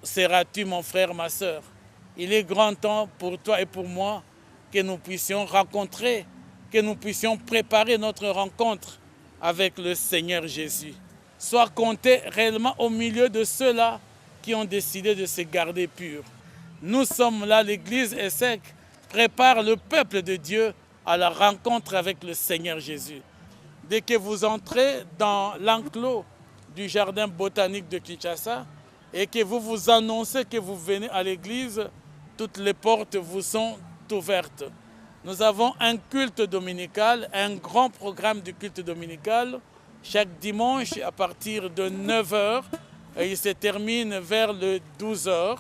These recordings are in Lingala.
seras-tu mon frère, ma sœur? Il est grand temps pour toi et pour moi que nous puissions rencontrer, que nous puissions préparer notre rencontre avec le Seigneur Jésus. Sois compté réellement au milieu de ceux-là qui ont décidé de se garder purs. Nous sommes là, l'Église ESSEC prépare le peuple de Dieu à la rencontre avec le Seigneur Jésus. Dès que vous entrez dans l'enclos du jardin botanique de Kinshasa et que vous vous annoncez que vous venez à l'église, toutes les portes vous sont ouvertes. Nous avons un culte dominical, un grand programme du culte dominical, chaque dimanche à partir de 9 h et il se termine vers le 12 h,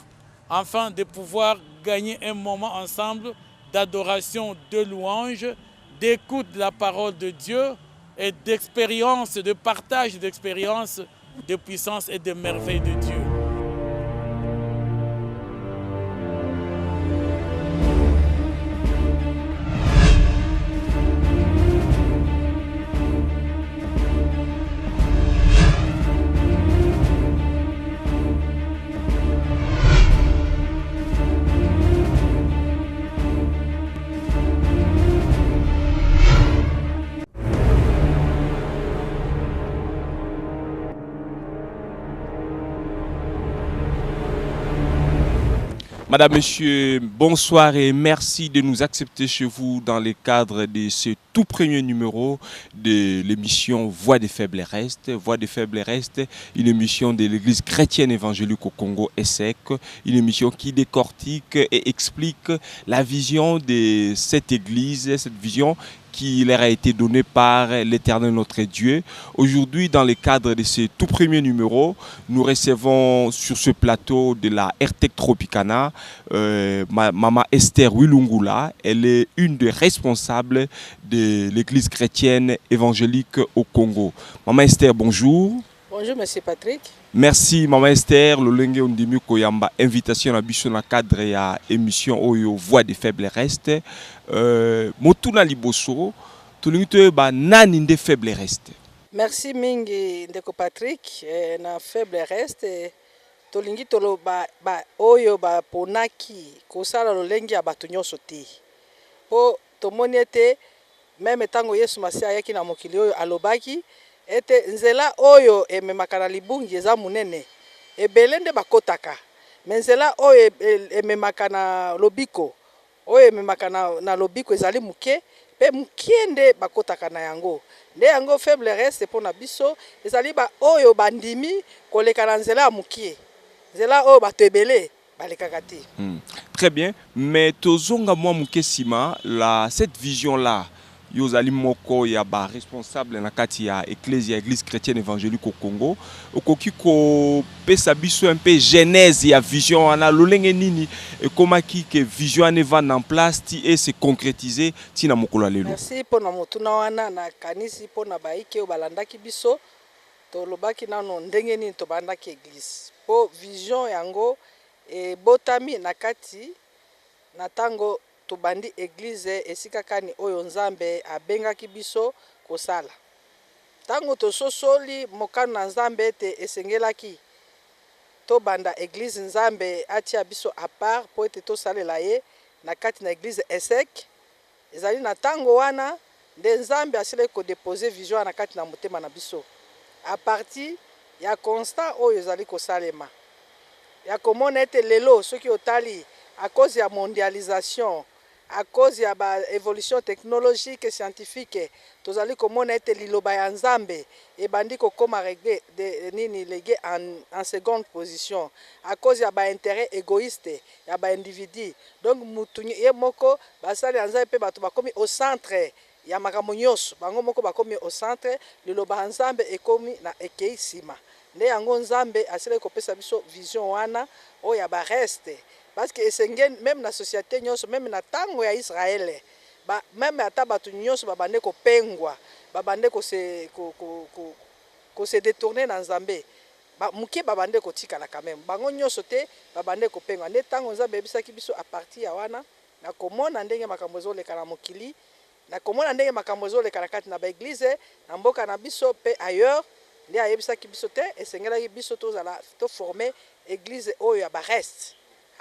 afin de pouvoir gagner un moment ensemble d'adoration, de louange, d'écoute de la parole de Dieu et d'expérience, de partage d'expériences, de puissance et de merveilles de Dieu. Madame, Monsieur, bonsoir et merci de nous accepter chez vous dans le cadre de ce tout premier numéro de l'émission Voix des Faibles Restes. Voix des Faibles Restes, une émission de l'Église chrétienne évangélique au Congo ESSEC, une émission qui décortique et explique la vision de cette Église, cette vision qui leur a été donnée par l'Éternel notre Dieu. Aujourd'hui, dans le cadre de ce tout premier numéro, nous recevons sur ce plateau de la RTEC Tropicana Maman Esther Wilungula. Elle est une des responsables de l'Église chrétienne évangélique au Congo. Maman Esther, bonjour. Bonjour, Monsieur Patrick. Merci, Maman Esther. Lolenge Ondimi Koyamba, invitation à Bichon dans le cadre de l'émission Oyo Voix des Faibles Restes. Motuna Liboso, tu ba nani nde Faibles Restes. Merci mingi ndeko Patrick na Faible Reste tolingi tolo ba oyo ba ponaki kosala lolengi ya bato nyonso te. Po tomoni ete meme tango Yesu Masiya ayaki na mokili oyo alobaki ete nzela oyo ememaka na libungi eza munene ebele nde bakotaka, me nzela oyo ememaka na lobiko oyo ememaka na lobiko ezali muke pe mukie nde bakotaka na yango. Nde yango Faible Reste mpona biso ezali ba oyo bandimi koleka na nzela ya mukie, nzela oyo bato ebele balekaka te. Très bien, mais tozonga mwa muke sima cette vision là Yozali Moko Yaba, responsable na kati ya Église chrétienne évangélique au Congo. Okoki ko pesa biso un peu genèse ya vision ana lolenge nini et comment que vision ane va en place ti et se concrétiser ti na mokolo lelo. Merci pona motuna wana na kanisi pona baike o balandaki biso to lobaki nano ndenge nini to bandaki église. Po vision yango e botami na kati na tango tobandi église esika kani oyo Nzambe abengaki biso kosala. Tango tososoli mokano na Nzambe ete esengelaki tobanda église Nzambe atia biso à part po ete tosalela ye na kati na église ESSEC. Ezali na tango wana nde Nzambe asile ko déposer vision na kati na motema na biso. A partir ya constat oyo ezali kosalema. Ya komona ete lelo soki otali à cause ya mondialisation, à cause ya ba évolution technologique et scientifique, tozali komona ete liloba ya Nzambe ebandi kokoma réglé de nini légué en seconde position à cause ya ba intérêt égoïste ya ba individu. Donc mutu ye moko basali ya Nzambe pe bato bakomi au centre ya makambo nyonso, bango moko bakomi au centre, liloba ya Nzambe ekomi na ekei sima. Nde yango Nzambe asile kopesa biso vision wana o ya ba reste. Parce que esengeni même na société nyonso, même na tango ya Israël, même ata batu nyonso babande ko pengwa, babande ko se détourner na Nzambe. Muke babande ko tikala quand même. Bango nyonso te babande ko pengwa. Ne tango Nzambe ebisaki biso a partir ya wana na komona ndenge makambo ezoleka na mokili, na komona ndenge makambo ezoleka na kati na ba église, na mboka na biso pe ailleurs. nde ayebisaki biso te esengelaki biso toforme église oyo ya bareste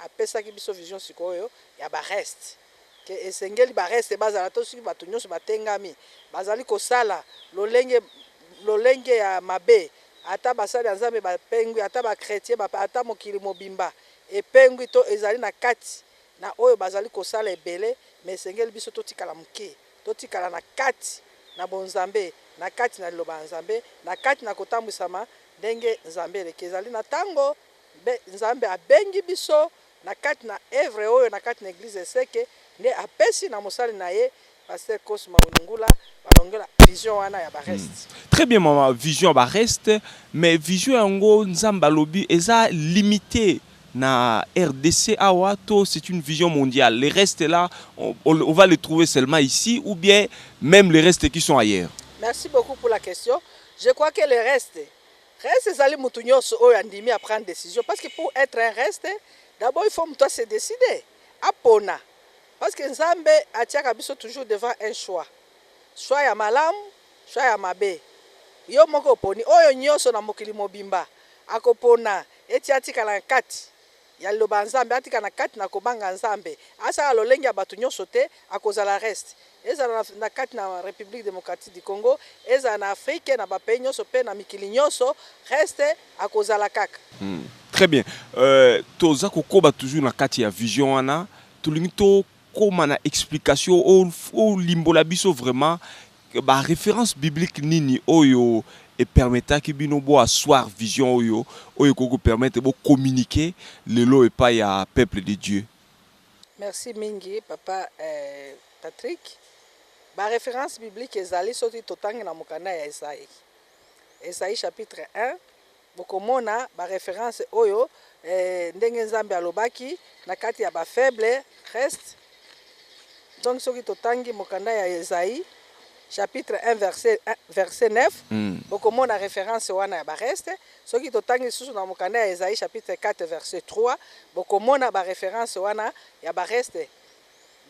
apesaki biso vision sikoyo ya bareste ke esengeli bareste bazala to soki bato nyonso batengami bazali kosala lolenge ya mabe ata basali ya nzambe bapengwi ata bakretien ata mokili mobimba epengwi to ezali na kati na oyo bazali kosala ebele me esengeli biso totikala moke totikala na kati na bonzambe na kati na liloba ya nzambe na kati na kotambwisama ndenge nzambe eleki ezali na ntango nzambe abengi biso na kati na evre oyo na kati na eglize eseke nde apesi na mosali na ye Pasteur Cosma Olungula balongela vision wana ya bareste. Très bien maman, vision bareste, mais vision yango nzamba lobi eza limité na RDC Awato, c'est une vision mondiale. Les restes là, on va les trouver seulement ici ou bien même les restes qui sont ailleurs. Merci beaucoup pour la question. Je crois que les restes ezali mutu nyonso oyo andimi à prendre décision parce que pour être un reste, d'abord il faut mutu se décider. Apona. Parce que Nzambe atiaka biso toujours devant un choix. Choix ya malamu, choix ya mabe. Yo moko oponi oyo nyonso na mokili mobimba akopona eti atika na kati ya loba Nzambe atika na kati na kobanga Nzambe asa lolenge ya bato nyonso te akozala reste. Eza na kati na République démocratique du Congo, eza na Afrique na ba pays nyonso pe na mikili nyonso reste akozala kaka. Très bien. Toza kokoba toujours na kati ya vision wana, tulingi comme une explication au limbola biso vraiment ba référence biblique nini oyo et permettant que binobo asseoir vision oyo koko permettre de communiquer le lot et pas ya peuple de Dieu. Merci mingi papa Patrick. Ba référence biblique ezali soti totangi na mokanda ya Esaïe. Esaïe chapitre 1 bokomona ba référence oyo ndenge Nzambe alobaki na kati ya ba faible reste. Donc, ce qui est tangi mokanda ya Esaïe, chapitre 1, verset 9, beaucoup de référence wana ya bareste. Ce qui est tangi sous na mokanda ya Esaïe, chapitre 4, verset 3, beaucoup de référence wana ya bareste.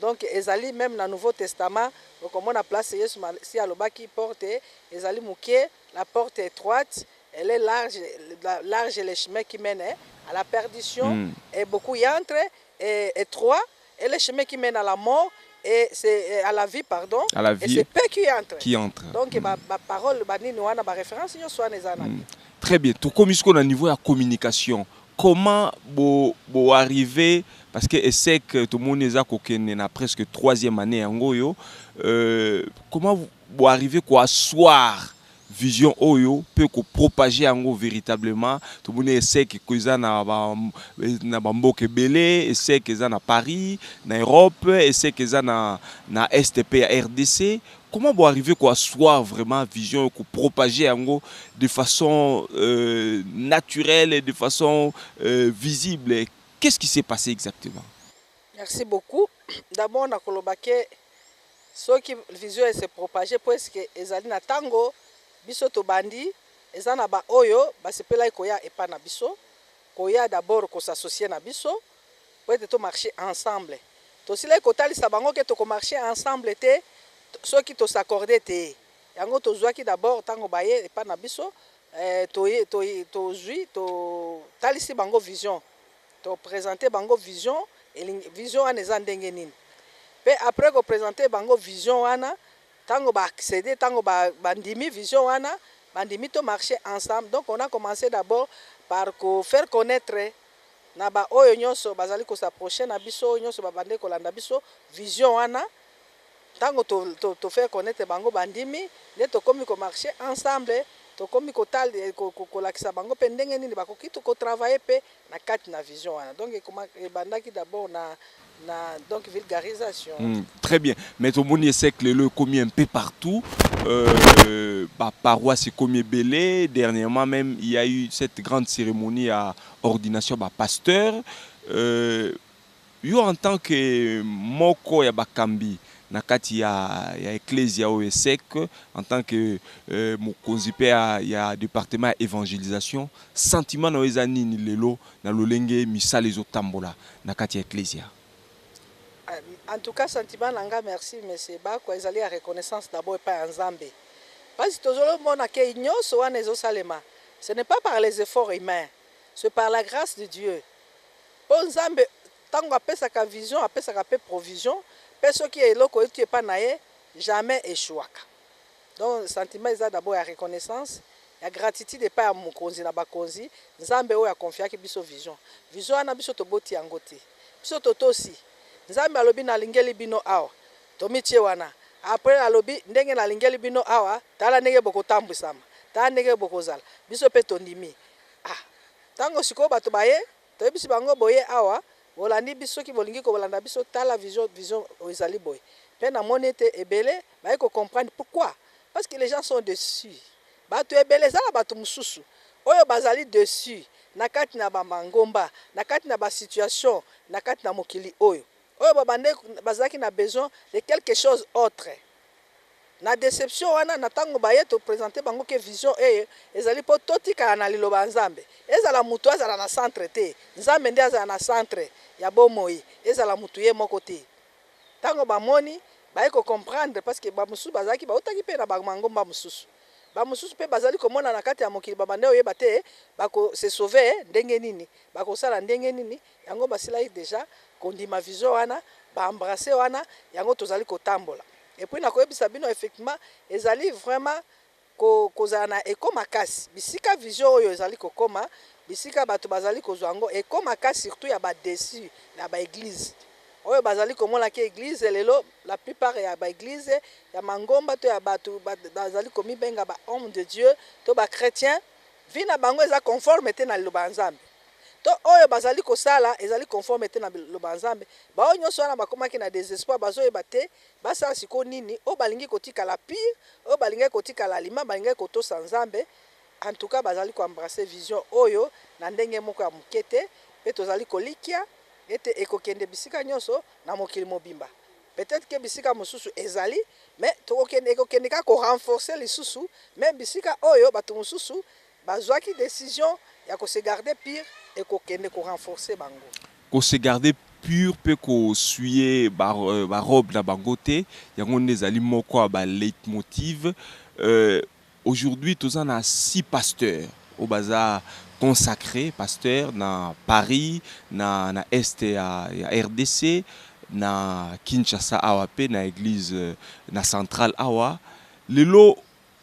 Donc, Ezali, même dans le Nouveau Testament, beaucoup de place si alobaki porte, Ezali mouké, la porte est étroite, elle est large le chemin qui mène à la perdition, et beaucoup y entrent, et étroit, et le chemin qui mène à la mort, et c'est à la vie, pardon, à la vie, et c'est peu qui entre. Donc, ma parole, ma référence, très bien. Tout comme au niveau de la communication, comment vous arrivez, parce que c'est que tout le monde est presque 3e année en Goyo, comment vous arrivez à asseoir vision oyo peut propager en véritablement tout le monde sait que ça na bamboke belé et c'est que ça na Paris na Europe et c'est que ça na STP RDC. Comment vous arrivez à asseoir vraiment vision que propager en de façon naturelle et de façon visible? Qu'est-ce qui s'est passé exactement? Merci beaucoup. D'abord na kolobake ce qui vision se propager parce que ezali na tango biso to bandi eza na ba oyo basepela koya epa na biso koya d'abord ko s'associer na biso pour être to marcher ensemble to sila ko talisa bango ke to ko marcher ensemble te ceux qui to s'accorder te yango to zwaki d'abord tango baye epa na biso to zui to talisi bango vision to présenter bango vision et vision wana eza ndenge nini pe après ko présenter bango vision wana tango ba accéder tango bandimi vision wana bandimi to marcher ensemble. Donc on a commencé d'abord par faire connaître na ba oyo nyonso bazali ko s'approcher na biso nyonso ba bande ko landa biso vision wana tango to faire connaître bango bandimi ne to komi ko marcher ensemble to komi ko tal ko lakisa bango pe ndenge nini ba ko kitu ko travailler pe na kati na vision wana. Donc bandaki d'abord na donc vulgarisation. Très bien. Mais tout le monde sait que le commis un peu partout. Paroisse est commis belé. Dernièrement même, il y a eu cette grande cérémonie à ordination pasteur. Yo en tant que moko ya bakambi nakati ya ecclesia OSEC en tant que mokonzi pe ya département évangélisation sentiment na eza nini lelo na lolenge misala ezotambola nakati ya ecclesia? En tout cas, sentiment nanga merci monsieur Bako ezali ya reconnaissance d'abord pas en Nzambe Parce que ce n'est pas par les efforts humains, c'est par la grâce de Dieu. Pour Nzambe, tant qu'on appelle ça vision, appelle ça provision, personne qui est là, qui n'est pas naïe, jamais échoué. Donc, le sentiment est d'abord la reconnaissance, la gratitude n'est pas à mon konzi, na bakonzi, Nzambe a confié que biso vision. Vision a biso to boti angote. Biso to tosi. Nzambe alobi na lingeli bino awa. Tomitie wana. Après alobi ndenge na lingeli bino awa, tala ndenge boko tambwisama. Tala ndenge boko zala. Biso pe tondimi. Tango siko bato baye, to bisi bango boye awa, bolandi biso ki bolingi ko bolanda biso tala vision ezali boye. Pe na monete ebele, ba ko comprendre pourquoi. Parce que les gens sont dessus. Bato ebele zala bato mususu. Oyo bazali dessus. Nakati na ba mangomba, nakati na ba situation, nakati na mokili oyo. Oyo babande bazaki na besoin de quelque chose autre. Na déception wana na tango baye to présenter bango ke vision ezali po totika na liloba Nzambe. Ezala mutu azala na centre te. Nzambe ndi azala na centre ya bomoi. Ezala mutu ye moko te. Tango bamoni baye ko comprendre parce que ba mususu bazaki ba otaki pe na ba mangomba mususu. Ba mususu pe bazali komona na kati ya mokili babande oyeba te bako se sauver ndenge nini. Bako sala ndenge nini. Yango basila déjà kondima vision wana, ba embrasser wana, yango tozali kotambola. Et puis na koyebisa bino effectivement ezali vraiment kozala na eko makasi. Bisika vision oyo ezali kokoma, bisika bato bazali kozwa yango eko makasi surtout ya ba dessus na ba église. Oyo bazali komona ke église lelo la plupart ya ba église ya mangomba to ya bato bazali komi benga ba homme de Dieu to ba chrétien vina bango eza conforme te na liloba Nzambe. To oyo bazali kosala ezali conforme te na liloba Nzambe. Ba oyo nyonso wana bakomaki na désespoir bazoyeba te basala siko nini o balingi kotika la pire o balingi kotika la lima balingi kotosa Nzambe. En tout cas bazali ko embrasser vision oyo na ndenge moko ya mukete pe tozali kolikia ete ekokende bisika nyonso na mokili mobimba. Peut-être que bisika mosusu ezali mais tokokende ekokende ka ko renforcer lisusu même bisika oyo bato mosusu bazwaki décision ya ko se garder pire et kokende ko renforcer bango. Ko se garder pur pe ko suyer ba robe na bangote yango nezali moko ba leitmotiv. Aujourd'hui tous on a 6 pasteurs au bazar consacré pasteur na Paris na Est ya RDC na Kinshasa awa pe na église na centrale awa lelo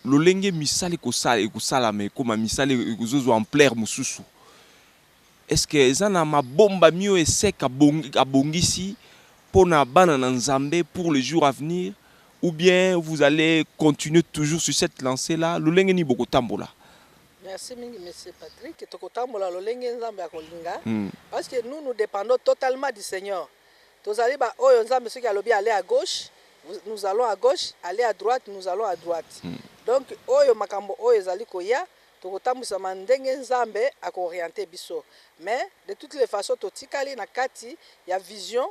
lolenge misali kosala me koma misali kozozo en plaire mususu. Est-ce que ezana mabomba mio eseka abongisi pona bana na Nzambe pour les jours à venir ou bien vous allez continuer toujours sur cette lancée là lolenge ni boko tambola? Merci monsieur Patrick. Tokotambola lolenge Nzambe ya kolinga parce que nous dépendons totalement du Seigneur. Tozali ba oyo Nzambe soki alobi aller à gauche, nous allons à gauche, aller à droite, nous allons à droite. Donc oyo makambo oyo ezali koya tokotambisa mandenge Nzambe akorienter biso. Mais de toutes les façons totikali na kati ya vision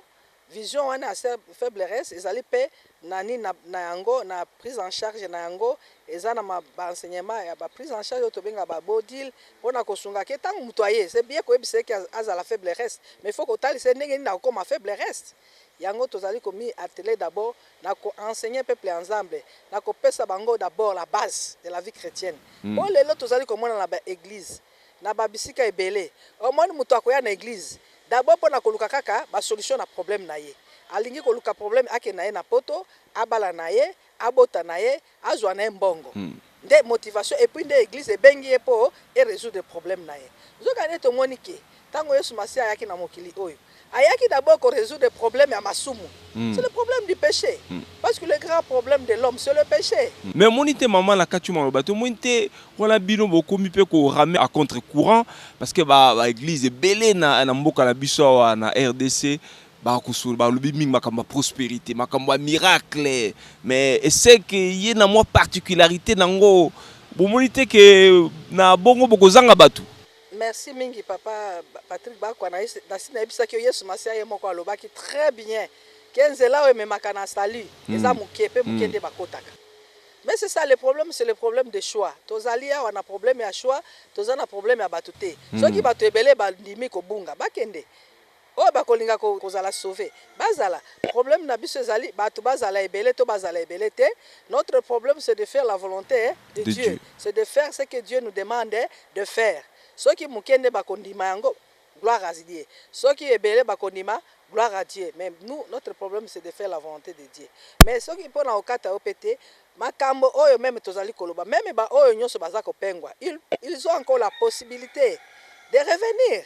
wana faible reste ezali pe nani na yango na prise en charge na yango ezana ba enseignement ya ba prise en charge to benga ba bodil pona kosunga ke tangu mutoye c'est bien ko ebise ke azala faible reste mais il faut ko tali se ndenge na ko ma faible reste yango tozali komi atelier d'abord na ko enseigner peuple ensemble na ko pesa bango d'abord la base de la vie chrétienne. Bon lelo tozali komona na ba église na ba bisika ebele au moins muto akoya na église d'abord pour na koluka kaka ba solution na problème na ye alingi koluka problème ake na ye na poto abala na ye abota na ye azwa na mbongo nde motivation et puis nde église ebengi ye po et résoudre problème na ye zoka ne to monike tango Yesu Masia ayaki na mokili oyo ayaki d'abord ko résoudre problème ya masumu. C'est le problème du péché. Parce que le grand problème de l'homme c'est le péché. Mais monite maman la katuma lo bato monite wala bino boko mi pe ko ramener à contre-courant parce que ba église belé na mboka na biso na RDC ba kusulu ba lobi mingi makamba prospérité makamba miracle mais c'est que y na moi particularité nango bo monite que na bongo boko zanga batu. Merci mingi papa Patrick Bakwa na sina ebisa ki Yesu Masia ye moko alobaki très bien. Kenzela we memaka na salut eza mukepe mukende bakotaka. Mais c'est ça le problème, c'est le problème de choix. Tozali a on a problème ya choix, tozana problème ya batute. Soki bato ebele ba ndimi ko bunga bakende. oyo bakolinga kozala sauver bazala problème na biso ezali bato bazala ebele to bazala ebele te. Notre problème c'est de faire la volonté de Dieu. C'est de faire ce que Dieu nous demande de faire. Soki mukende bakondima yango gloire à Dieu. Soki ebele bakondima gloire à Dieu. Mais nous notre problème c'est de faire la volonté de Dieu. Mais soki pona okata opete makambo oyo même tozali koloba même ba oyo nyonso bazako pengwa ils ont encore la possibilité de revenir.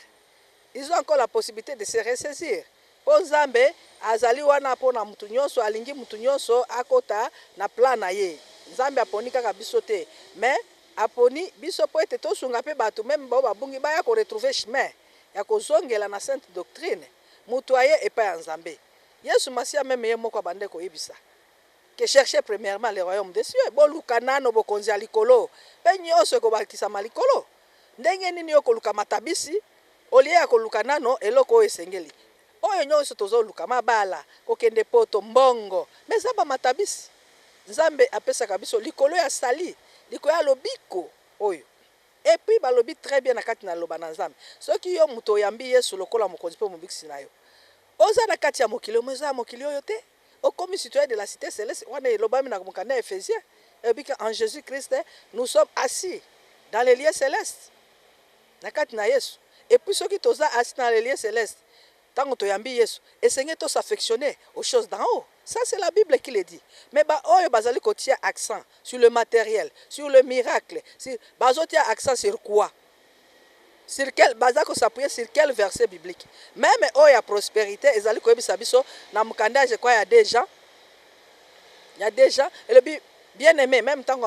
Ils ont encore la possibilité de se ressaisir. Po Nzambe azali wana pona mutu nyonso alingi mutu nyonso akota na plan na ye. Nzambe aponi kaka biso te, mais aponi biso po ete tosunga pe bato même bao babungi baya ko retrouver chemin ya kozongela na sainte doctrine. Mutu aye epa ya Nzambe. Yesu Masia même ye moko bande ko yebisa. Que chercher premièrement le royaume des cieux. Bo lukanano bo konzi alikolo. Pe nyonso ko bakisa malikolo. Ndenge nini yo koluka matabisi olie ya koluka nano eloko oyo esengeli oyo nyonso tozoluka mabala kokende poto mbongo mezaba matabisi Nzambe apesaka biso likolo ya sali likolo ya lobiko oyo et puis balobi très bien na kati na loba na Nzambe soki yo muto yambi Yesu lokola mokonzi pe mobikisi na yo oza na kati ya mokili moza mokili oyo te okomi citoyen de la cité céleste wana elobami na mokanda Ephésiens et puis en Jésus Christ nous sommes assis dans les lieux célestes na kati na Yesu. Et puis ceux qui sont assis dans les lieux célestes, tant que tu as mis Yesu, essayez de s'affectionner aux choses d'en haut. Ça c'est la Bible qui le dit. Mais bazali ko tia accent sur le matériel, sur le miracle. Bazo tia accent sur quoi? Sur quel bazako s'appuyer sur quel verset biblique? Même oya prospérité, ezali ko yebisa biso na mukanda je crois il y a des gens. Il y a des gens et le bien aimé, même temps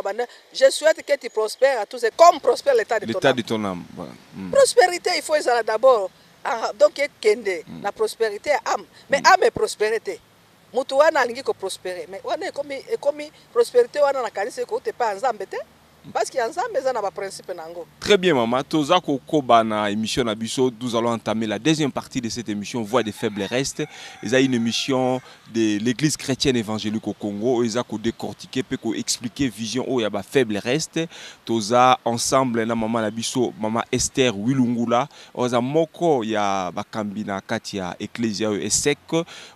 je souhaite que tu prospères à tous et comme prospère l'état de ton âme. Voilà. Prospérité, il faut d'abord. Donc, la prospérité âme. Mais âme et prospérité. Mutuana alingi ko prospérer. Mais on est comme prospérité, on a kanise ko te pas ensemble. Parce qu'il y a ensemble un principe nango. Très bien maman, toza ko koba na émission na biso, nous allons entamer la deuxième partie de cette émission Voix des faibles restes. Il y a une émission de l'église chrétienne évangélique au Congo, ils a ko décortiquer pe ko expliquer vision o ya ba faible reste. Toza ensemble na maman na biso, maman Esther Wilungula, oza moko ya bakambi na kati ya ecclesia esek,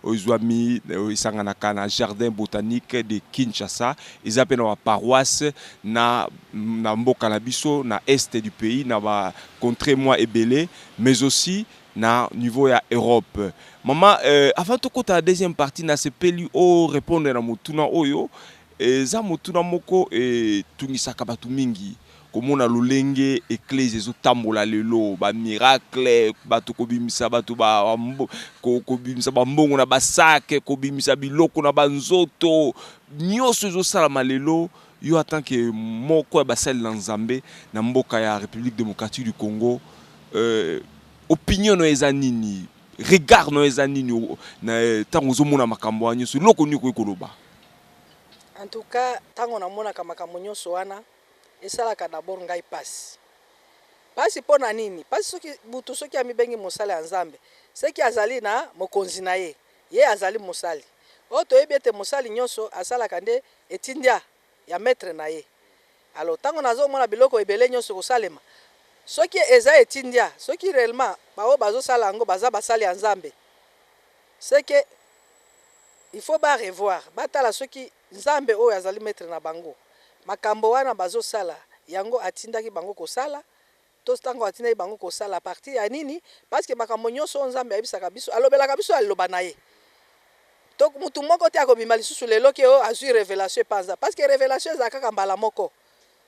ozwami isangana kana jardin botanique de Kinshasa, ils appellent la paroisse na mboka na biso na est du pays na ba contrée moi ebele mais aussi na niveau ya Europe. Maman avant to kota deuxième partie na sepeli o répondre na mutuna oyo za mutuna moko tungisaka batu mingi komona lolenge église zo tambola lelo ba miracle batu kobimisa batu ba kobimisa ba mbongo na basake kobimisa biloko na banzoto nyonso zo salama lelo. Yo en tant que moko basel na Nzambe na mboka ya République démocratique du Congo opinion no ezanini regard no ezanini na tango zo mona makambo anyoso loko ni ko koloba. En tout cas tango na mona makambo nyonso wana esalaka d'abord ngai passe pona nini pasi soki butu soki amibengi mosala ya Nzambe seki azali na mokonzi na ye azali mosali oto ebete mosali nyonso asalaka nde etindia ya maître na ye. Alors tango nazo mona biloko ebele nyonso ko salema soki eza etindia soki réellement bao bazo sala ngo baza basali ya Nzambe c'est que il faut ba revoir batala soki Nzambe oyo azali maître na bango makambo wana bazo sala yango atindaki bango ko sala to tango atindaki bango ko sala partie ya nini parce que makambo nyonso Nzambe ayebisaka biso alobelaka biso aloba na ye. Donc mutu moko te akobima lisusu lelo ke o azui révélation panza parce que révélation ezaka mbala moko.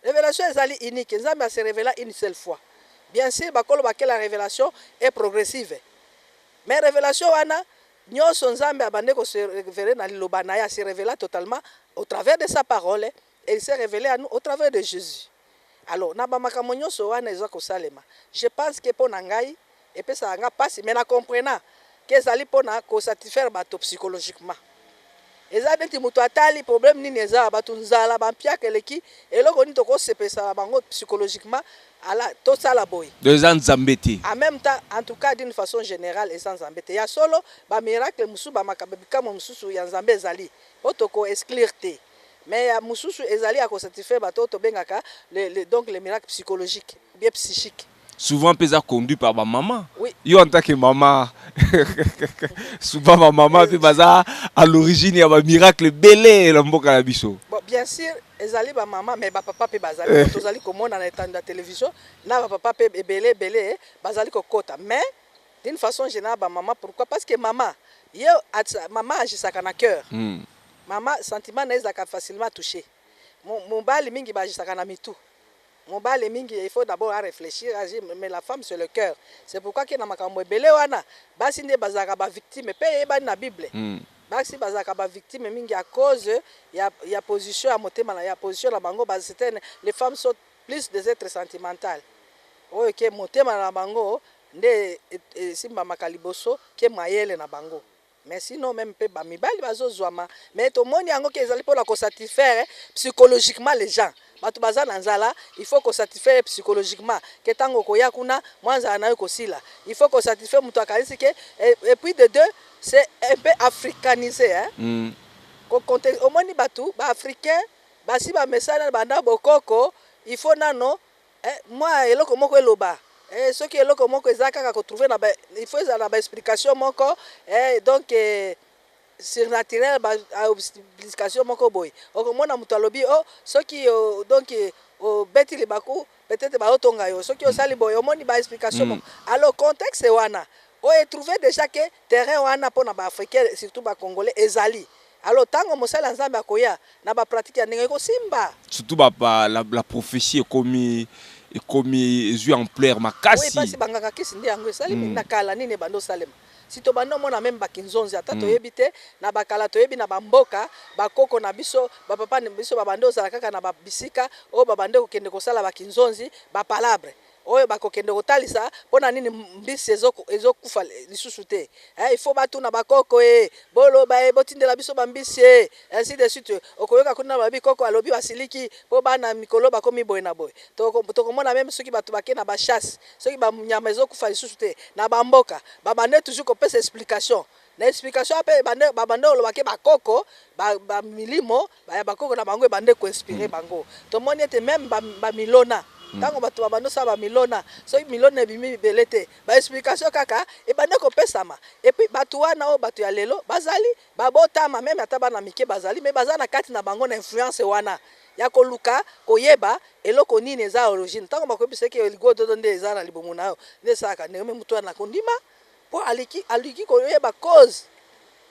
Révélation ezali unique, Nzambe se révéla une seule fois. Bien sûr bakolo ba que la révélation est progressive. Mais révélation wana nyonso Nzambe abande ko se révéler na liloba na ya se révéla totalement au travers de sa parole et il s'est révélé à nous au travers de Jésus. Alors na ba makambo nyonso wana ezako salema. Je pense que pona ngai et pe ça nga passe mais na comprenant que ça li pona ko satisfaire bato psychologiquement. Eza neti mutu atali problème nini eza bato nzala bampiaka eleki eloko nito ko sepesa bango psychologiquement ala to sala boy. Deux ans Nzambete. En même temps en tout cas d'une façon générale eza Nzambete. Ya solo ba miracle musu ba makabika mususu ya Nzambe ezali. Otoko exclure te. Mais ya mususu ezali ako satisfaire bato to bengaka donc les miracles psychologiques, bien psychiques. Souvent pesa conduit par ma maman. Oui. Yo en tant que maman Souvent ma maman fait baza à l'origine il y a un miracle belé la mboka na biso. Bon, bien sûr, ezali ba maman mais ba papa pe bazali tozali komona na état de la télévision na ba papa pe belé bazali kokota mais d'une façon générale ba maman pourquoi parce que maman maman agisaka na cœur. Maman sentiment na ezaka facilement touché. Mobali mingi ba agisaka na mitu. Mobali mingi il faut d'abord réfléchir agir mais la femme c'est le cœur. C'est pourquoi que na makambo belé wana basi nde bazaka ba victime pe yeba na Bible. Basi bazaka ba victime mingi à cause ya position à motema na ya position na bango basi les femmes sont plus des êtres sentimentales. Oyo ke motema na bango nde simba makaliboso ke mayele na bango. Mais sinon même pe ba mibali bazozwama mais to moni yango ke ezali pour la satisfaire psychologiquement les gens. Batu baza na nzala il faut qu'on satisfaire psychologiquement que tango koya kuna mwanza anayo kosila. Il faut qu'on satisfaire mutu akalisi ke et puis de deux c'est un peu africanisé hein. Au moni batu ba africain basi ba mesana banda bokoko il faut nano moi eloko moko eloba ce qui est eloko moko ezaka ka trouver na il faut ça na ba explication moko donc surnaturel ba explication moko boy okomona mutu alobi ce qui donc beti le baku peut-être ba otonga yo ce qui osali boy omoni ba explication moko alors contexte wana et trouver déjà que terrain wana pona ba africain surtout ba congolais ezali. Alors tango mosala nzambe akoya na ba pratique ya ndenge ko simba surtout la prophétie est comme yeux en pleurs makasi. Oui parce bangaka kisi ndi yango esali na kala nini bando salema. Si to bando mona même bakinzonzi ata toyebi te na bakala toyebi na bamboka bakoko na biso bapapa na biso babando zala kaka na babisika o babande kokende kosala bakinzonzi ba palabre oyo bakokende kotalisa pona nini mbisi ezokufa lisusu te il faut batuna bakoko boloba botindela biso bambisi ainsi de suite okoyoka kuna babi koko alobi basiliki po bana mikolo bakomi boye na boye tokomona même soki batu bake na bachasse soki banyama ezokufa lisusu te na bamboka babande toujours kopesa explication na explication ape babande olobake bakoko ba milimo ya bakoko na bango ebande koinspire bango tomoni ete même bamilona tango batu babando sa ba milona so milona bimi belete ba explication kaka e banda ko pesama et puis batu wana o batu ya lelo bazali babotama même ata bana mike bazali mais bazana kati na bango na influence wana ya koluka koyeba eloko nini eza origine tango bakopisa ke ligodo nde eza na libomo nayo nde saka ne mutu na kondima po aliki koyeba cause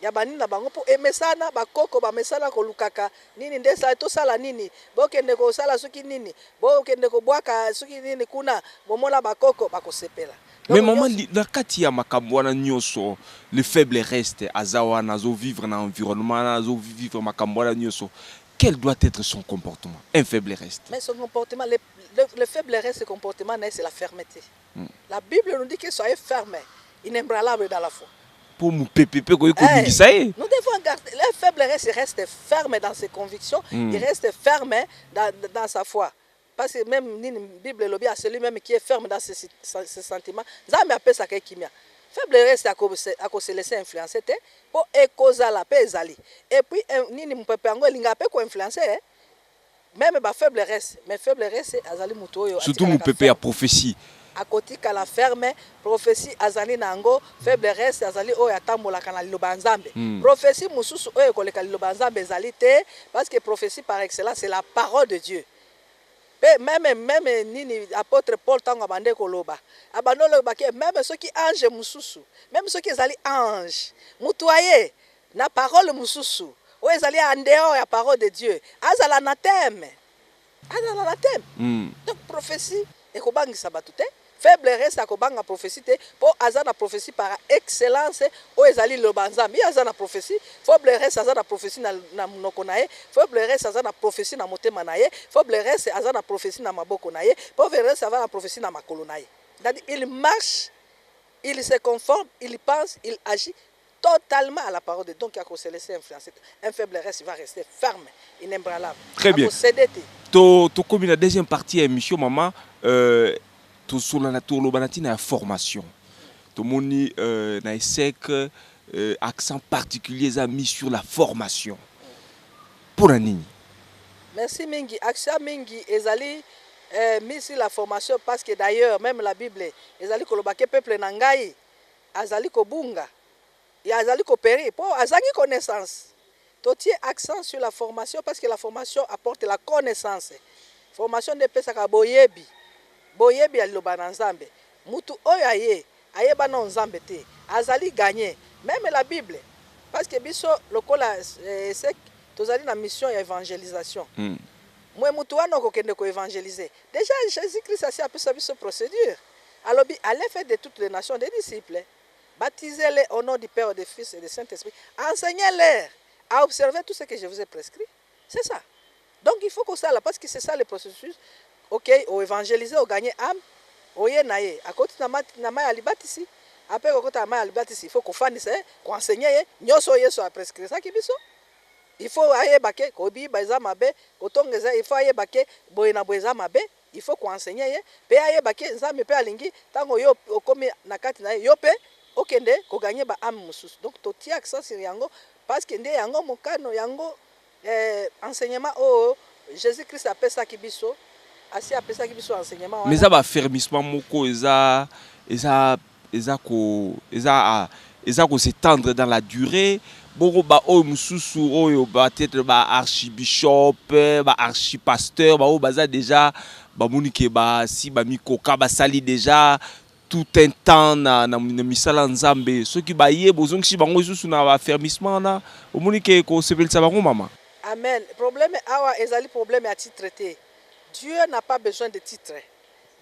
ya bani na bango po emesana bakoko bamesana kolukaka nini nde sa to sala nini bokende ko sala suki nini bokende ko bwaka suki nini kuna bomona bakoko bakosepela. Mais maman na kati ya makambo wana nyonso le faible reste azawa nazo vivre na environnement nazo vivre makambo wana nyonso quel doit être son comportement un faible reste. Mais son comportement le faible reste comportement c'est la fermeté. La Bible nous dit que soyez ferme inébranlable dans la foi. Pour nous péper quoi comme ça est. Nous devons garder le faible reste ferme dans ses convictions, il reste ferme dans sa foi. Parce que même la Bible le dit à celui même qui est ferme dans ses sentiments, Nzambe appelle ça kimia. Faible reste à cause se laisser influencer pour causer la paix ezali. Et puis nini mpepe ngo linga pe ko influencer même ba faible reste, mais faible reste azali muto yo. Surtout mon pépé à prophétie. À côté qu'à la ferme prophétie azali nango faible reste azali o yatambola kana liloba nzambe prophétie mususu o ekoleka liloba nzambe ezali te parce que prophétie par excellence c'est la parole de Dieu. Même nini apôtre Paul tango abande koloba abandolo bake même ceux qui ange mususu même ceux qui ezali ange mutoye na parole mususu o ezali andeo ya parole de Dieu azala na thème donc prophétie ekobangisa batute faible reste akobanga prophétie te po azana prophétie par excellence o ezali lobanzambi azana prophétie faible reste azana prophétie na monoko na ye faible reste azana prophétie na motema na ye faible reste azana prophétie na maboko na ye faible reste azana prophétie na makolo na ye. C'est-à-dire il marche, il se conforme, il pense, il agit totalement à la parole de Dieu. Donc il faut se laisser influencer. Un faible reste va rester ferme, inébranlable. Très bien. To comme la deuxième partie de l'émission maman to sur la la formation. To moni na ESSEC accent particulier a mis sur la formation. Pour un nini. Merci mingi. Accent mingi ezali mis sur la formation parce que d'ailleurs même la Bible ezali kolobake peuple nangai azali kobunga ya azali kopérir po azangi connaissance. Totie accent sur la formation parce que la formation apporte la connaissance. Formation ne pesaka boyebi. Boyebi aliloba na Nzambe. Mutu oyo ayeba na Nzambe te. Azali gagné. Même la Bible. Parce que biso lokola c'est tozali na mission ya évangélisation. Moi mutu wana kokende ko évangéliser. Déjà Jésus-Christ a appelé sa biso procédure. Alors allez faire de toutes les nations des disciples. Baptisez-les au nom du Père, du Fils et du Saint-Esprit. Enseignez-les à observer tout ce que je vous ai prescrit. C'est ça. Donc il faut qu'on ça là parce que c'est ça le processus. OK, au évangéliser, au gagner âme, au yenaye. À côté na ma alibatisi. Après au côté na ma alibatisi, il faut qu'on fasse qu'on enseigne nyoso yeso a prescrit ça qui biso. Il faut aye baké ko bi baza mabe, ko tongeza il faut aye baké boyena boza mabe. Il faut qu'on enseigne pe aye baké nzambe pe alingi tango yo okomi na kati na yo pe okende ko gagner ba âme mususu. Donc to tia accent sur yango parce que nde yango mokano yango enseignement oh Jésus-Christ appelle ça kibiso asi appelle ça kibiso enseignement mais ça va fermissement moko eza ko s'étendre dans la durée boko ba o mususu oyo ba peut-être ba archibishop ba archipasteur ba o baza déjà ba munike ba si ba mikoka ba sali déjà tout un temps na misala Nzambe ceux qui ba ye bozong si bango susu na ba fermissement na o munike ko sepelisa bango mama. Amen. Problème awa ezali problème à titre traité. Dieu n'a pas besoin de titre.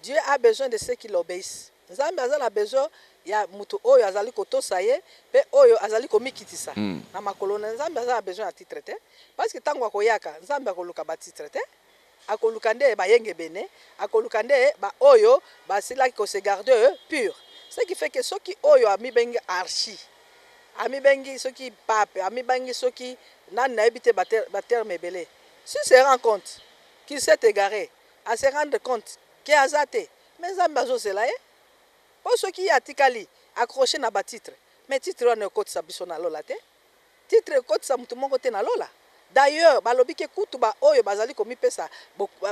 Dieu a besoin de ceux qui l'obéissent. Nzambe azala besoin ya mutu oyo azali kotosa ye pe oyo azali komikitisa. Na makolo na Nzambe azala besoin ya titre traité parce que tango akoyaka Nzambe akoluka ba titre traité. Akoluka nde ba yenge bene, akoluka nde ba oyo ba sila ko se garder pur. Ce qui fait que ceux qui oyo ami bengi archi. Ami bengi ceux qui pape, ami bengi ceux qui nan na habité ba terme belé. Si se rend compte qu'il s'est égaré, à se rendre compte qu'il a zaté, mais Nzambe azosela ye. Pour ceux qui atikali accroché na ba titre, mais titre on ne côté sa biso na lola te. Titre côté sa mutu moko te na lola. D'ailleurs, balobi ke kutu ba oyo bazali komi pesa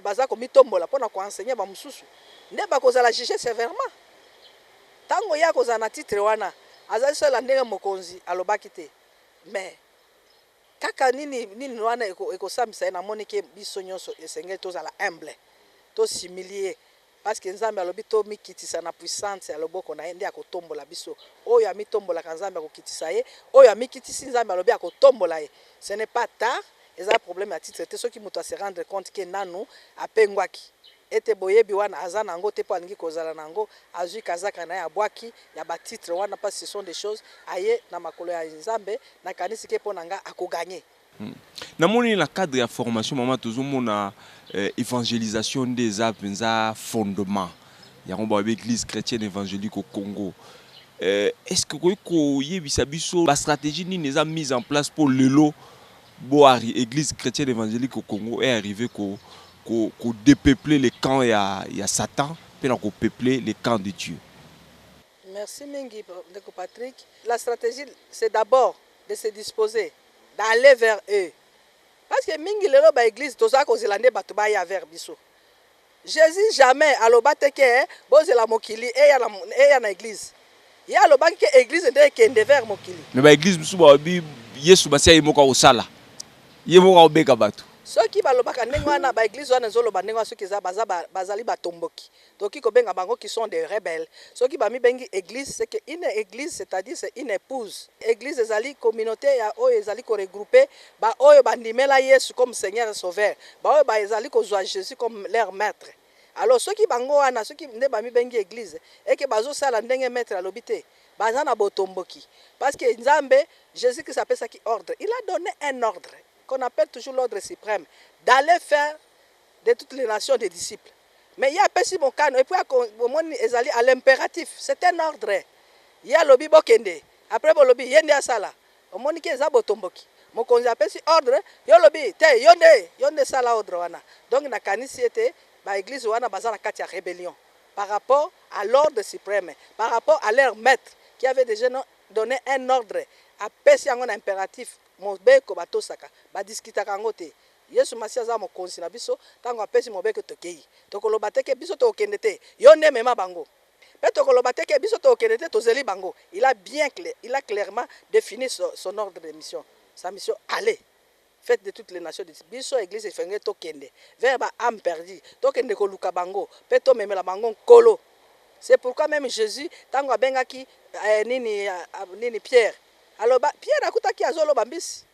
baza komi tombola pona ko enseigner ba mususu. Nde ba kozala juger sévèrement. Tango ya kozana titre wana, azali seul ndenge mokonzi alobaki te. Mais kaka nini wana eko sambisa na monike biso nyonso esengeli tozala humble. To similier parce que Nzambe alobi to mikitisa na puissance ya loboko na ende akotombola biso. Oyo amitombola ka Nzambe akokitisa ye, oyo amikitisi Nzambe alobi akotombola ye. Ce n'est pas tard, et un problème à titre traité ceux qui mutu se rendre compte que nanu apengwaki. Ete boyebi wana azana nango te po alingi kozala nango azui kazaka na ya bwaki ya ba titre wana parce que ce sont des choses aye na makolo ya Nzambe na kanisi ke pona nga akogagner. Namoni na cadre ya formation mama tozomona évangélisation des apenza fondement ya ngomba l'église chrétienne évangélique au Congo. Est-ce que ko yebisa biso la stratégie ni les a mise en place pour lelo boari église chrétienne évangélique au Congo est arrivé ko dépeupler les camps ya Satan puis ko peupler les camps de Dieu. Merci mingi Ndeko Patrick. La stratégie c'est d'abord de se disposer d'aller vers eux. Parce que mingi lelo ba église toza ko zelande batu ba ya vers biso. Jésus jamais alobate ke bozela mokili e ya na église. Ya alobaki ke église nde kende vers mokili. Mais ba église biso ba bi Yesu basia yimoka osala. Yimoka obeka batu. Ceux qui balobaka ndenge wana ba église wana zoloba ndenge wana soki za bazali batomboki. Donc qui kobenga bango qui sont des rebelles. Ceux qui ba mi bengi église c'est que une église c'est-à-dire c'est une épouse. Église ezali communauté ya oyo ezali ko regrouper ba oyo bandimela Yesu comme Seigneur et Sauveur. Ba oyo ba ezali ko zwa Jésus comme leur maître. Alors ceux qui bango wana ceux qui nde ba mi bengi église et que bazo sala ndenge maître alobité baza na botomboki parce que Nzambe Jésus qui s'appelle ça qui ordre. Il a donné un ordre qu'on appelle toujours l'ordre suprême, d'aller faire de toutes les nations des disciples. Mais il y a pesi mokano et puis ezali à l'impératif, c'est un ordre. Il y a lobi bokende, après bolobi yende asala. Omoni ki eza botomboki. Mokonzi apesi ordre, yo lobi te yonde sala ordre wana. Donc na kanisi ete ba église wana bazana kati ya rébellion par rapport à l'ordre suprême, par rapport à leur maître qui avait déjà donné un ordre à pesi un impératif. Mobeko batosaka badiskitaka yango te. Yesu Masiya za mokonzi na biso tango apesi mobeko tokei. Tokoloba te ke biso tokende te. Yo nde mema bango. Pe tokoloba te ke biso tokende te tozeli bango. Il a clairement défini son ordre de mission. Sa mission, allez, faites de toutes les nations. Biso église fenge tokende. Vers ba âme perdue. Tokende koluka bango. Pe to memela bango kolo. C'est pourquoi même Jésus, tango abengaki nini Pierre. Alors Pierre akutaki azolo bambisi.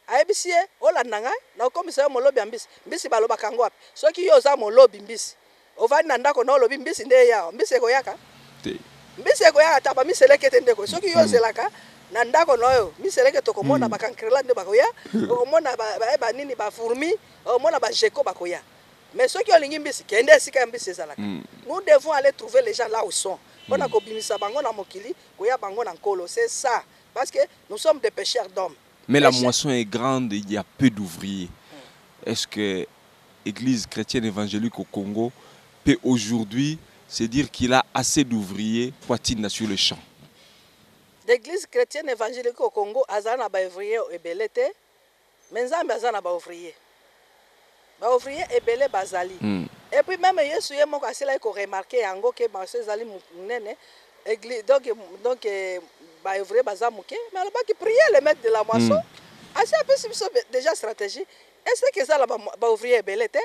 Aebisi ye olanda ngai na okomisa yo molobi ya mbisi. Mbisi balobaka ngo wapi? Soki yo oza molobi mbisi. Ovandi na ndako na olobi mbisi nde ya. Mbisi ekoyaka? Mbisi ekoyaka ta ba miseleke te ndeko. Soki yo zelaka na ndako na yo miseleke tokomona bakankrela nde bakoya. Okomona ba nini ba fourmi, okomona ba gecko bakoya. Mais ceux qui ont l'ingimbi, qui ont des nous devons aller trouver les gens là où ils sont. On a kobimisa bango na mokili, koya bango na nkolo. C'est ça. Parce que nous sommes des pêcheurs d'hommes. Mais la moisson est grande, il y a peu d'ouvriers. Est-ce que l'Église chrétienne évangélique au Congo peut aujourd'hui se dire qu'il a assez d'ouvriers pour atteindre sur le champ? L'Église chrétienne évangélique au Congo, azana ba ouvrier ebelete, mais nzambe azana ba ouvrier. Ba ouvrier ebele bazali. Et puis même Yesu ye moko asila ko remarquer yango que marché zali munene église donc ba ouvrier bazamuke mais alors qui prier le maître de la moisson. Assez un peu déjà stratégie. Est-ce que ça là ba ouvrier ebele te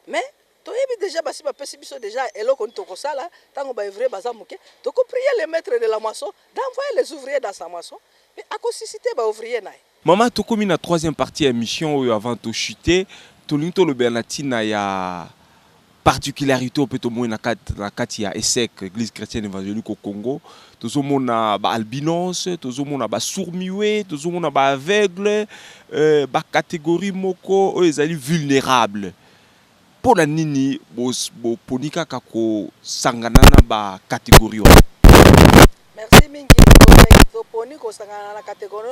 mais to yebi déjà basi ba pesi biso déjà eloko nto ko sala tango ba ouvrier bazamuke to ko prier le maître de la moisson d'envoyer les ouvriers dans sa moisson mais à susciter ba ouvrier naï. Maman to komi na troisième partie émission avant to chuter tolinto le bernatina ya particularité peut au moins na kati ya ESSEC église chrétienne évangélique au Congo tozomona ba albinos tozomona ba sourds-muets tozomona ba aveugles ba catégorie moko o ezali vulnérable pour la nini bo ponika kako sangana na ba catégorie. Merci mingi to poni ko sangana na catégorie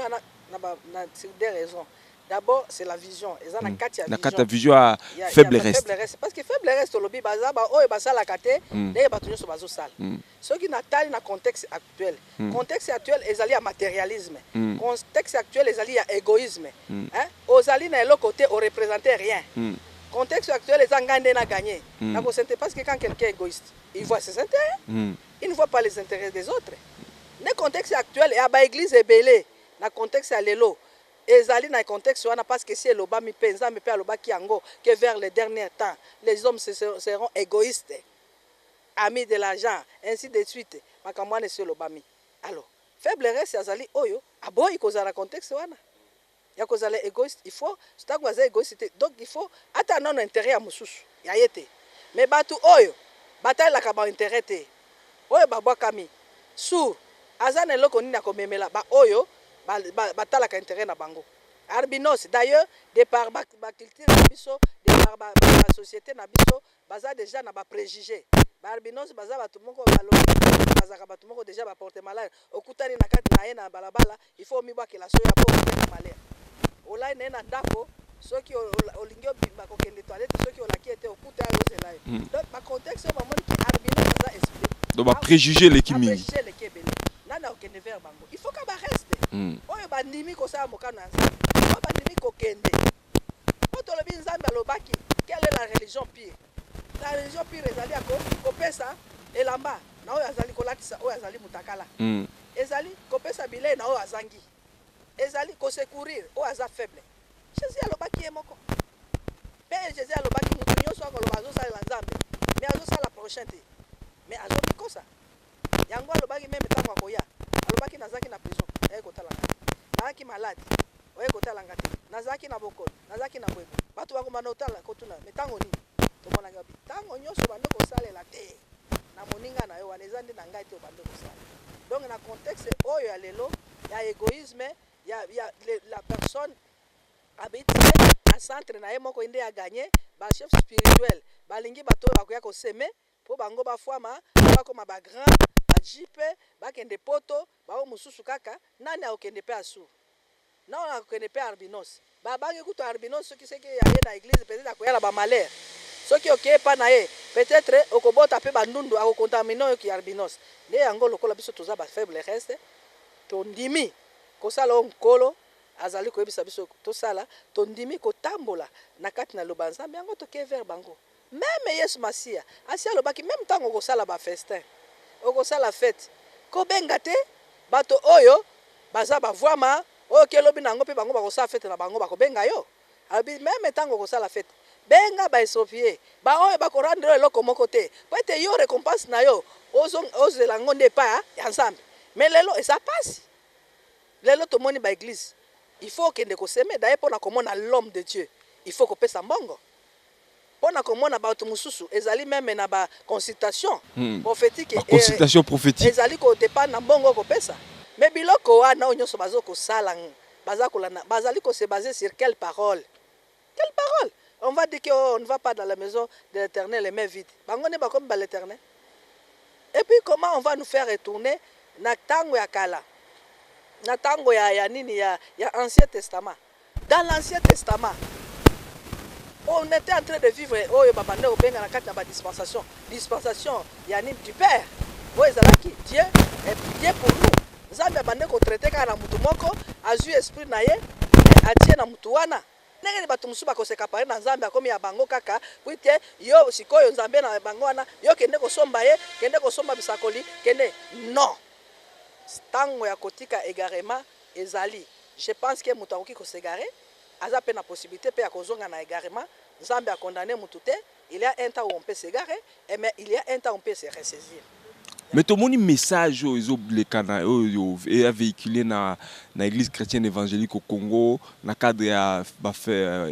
na des raisons. D'abord, c'est la vision. La vision à faible reste. Parce que faible reste, le bazaba, oh, et basa la kate, les bâtonnets sont baso sale. Ce qui n'a pas dans contexte actuel. Contexte actuel, ils allaient à matérialisme. Contexte actuel, ils allaient à égoïsme. Aux alliés, de l'autre côté, on ne représentait rien. Contexte actuel, les Angandais n'ont gagné. Parce que quand quelqu'un est égoïste, il voit ses intérêts. Il ne voit pas les intérêts des autres. Le contexte actuel, il y a une église ébélée. Dans le contexte à l'élo. Ezali na contexte wana parce que si loba mi penza mi pe loba kiango que vers les derniers temps les hommes seront égoïstes, amis de l'argent, ainsi de suite. Makamwa ne se loba mi. Alors, faible reste azali oyo aboyi kozala contexte wana. Ya kozala égoïste, il faut c'est égoïste donc il faut ata non intérêt à mususu. Ya yete. Mais batu oyo bataille la kaba intérêt te. Oyo babwa kami. Sour azana loko nini akomemela ba oyo batala ka intérêt na bango. Albinos d'ailleurs de par ba culture na biso, de par ba société na biso, baza déjà na ba préjugés. Ba albinos baza batu moko balobi, baza ka batu moko déjà ba porter malade. Okutani na kati na ye na balabala, il faut mi bwa ke la soya po ko malade. Olai na ndako, soki olingio bimba ko kende toilette, soki olaki ete okuta ya lozela yo. Donc ba contexte ba moni ki albinos baza esprit. Donc ba préjugé les kimi. Préjugé les kebele. Nana okende vers bango. Il faut ka ba reste. Oyo bandimi ko sa mokana nzambe. Oyo bandimi ko kende. Poto lobi nzambe alobaki, quelle est la religion pire? La religion pire ezali ako kopesa elamba na oyo azali kolatisa oyo azali mutakala. Ezali kopesa bilei na oyo azangi. Ezali ko secourir oyo aza faible. Jésus alobaki emoko. Père Jésus alobaki mutu nyonso akoloba azosala nzambe. Mais azosala prochain te. Mais azobikosa. Yango alobaki même tango akoya. Alobaki nazaki na prison. Kotala nazaki malade. Oye kotala ngati. Nazaki na bokolo. Nazaki na bwebo. Batu bakomana otala kotuna. Metango nini? Tomona ngabi. Tango nyonso bande kosalela te. Na moninga na yo waneza ndi na ngai te bande kosala. Donc na contexte oyo ya lelo ya égoïsme, ya la personne habite à centre na ye moko inde ya gagner ba chef spirituel. Balingi bato bakoya ko semer po bango bafwama bakoma ba grand jipe bakende poto bao mususu kaka nani akende pe asu na akende pe albinos babangi kuto albinos soki seke ya ye na église peut-être akoyala ba malheur soki oke pa na ye peut-être okobota pe bandundu akokontaminer ki albinos nde yango lokola biso toza ba faible reste tondimi kosala onkolo azali koyebisa biso tosala tondimi kotambola na kati na lobanzambe yango toke vers bango même Yesu Masia asia lobaki même tango kosala ba festin okosala fête kobenga te bato oyo baza bavwama oyo kelobi nango mpe bango bakosala fête na bango bakobenga yo abi meme ntango okosala fête benga baesopie baoyo bakorandela eloko moko te po ete yo récompense na yo ozela yango nde epai ya nzambe mais lelo eza pasi lelo tomoni baeglise il faut okende koseme daye mpona komona l'homme de Dieu il faut kopesa mbongo mpona komona bato mosusu ezali meme na baconsultation prophétique consultation prophétique ezali kodépendre na mbongo kopesa mais biloko wana oyo nyonso bazokosala bazali kose baser sur quelle parole on va dire qu'on ne va pas dans la maison de l'Éternel les mains vides bango ne bakomi ba l'Éternel et puis comment on va nous faire retourner na tango ya kala na tango ya nini ya Ancien Testament dans l'Ancien Testament on était en train de vivre oyo babande obenga na kati na ba dispensation ya nini du Père oyo ezalaki Dieu est Dieu pour nous nzambe abande kotraite kaka na mutu moko azwi esprit na ye atie na mutu wana ndenge ni bato mosusu bakosekapare na nzambe akomi ya bango kaka po ete yo sikoyo nzambe na bango wana yo kende kosomba ye kende kosomba bisakoli kende non ntango ya kotika égarement ezali je pense que moto akoki kosegare aza pe na possibilité pe ya kozonga na égarement nzambe a condamné mutu te il y a un temps où on peut s'égarer mais il y a un temps où on peut se ressaisir. Mais tout le monde message est véhiculé dans l'église chrétienne évangélique au Congo, dans le cadre de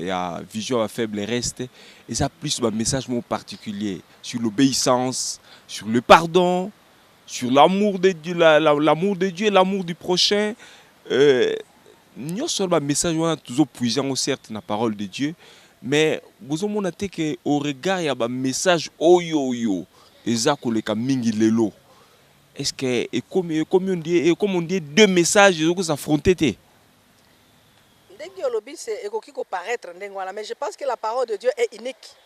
la vision à faible reste, et ça plus un message particulier sur l'obéissance, sur le pardon, sur l'amour de Dieu, l'amour de Dieu, l'amour du prochain. Nous sommes un message toujours puissant certes dans la parole de Dieu, mais vous avez montré qu'au regard il y a un message oyo ezakoleka mingi lelo. Est-ce que comme on dit deux messages ils s'affronter? Mais je pense que la parole de Dieu est unique.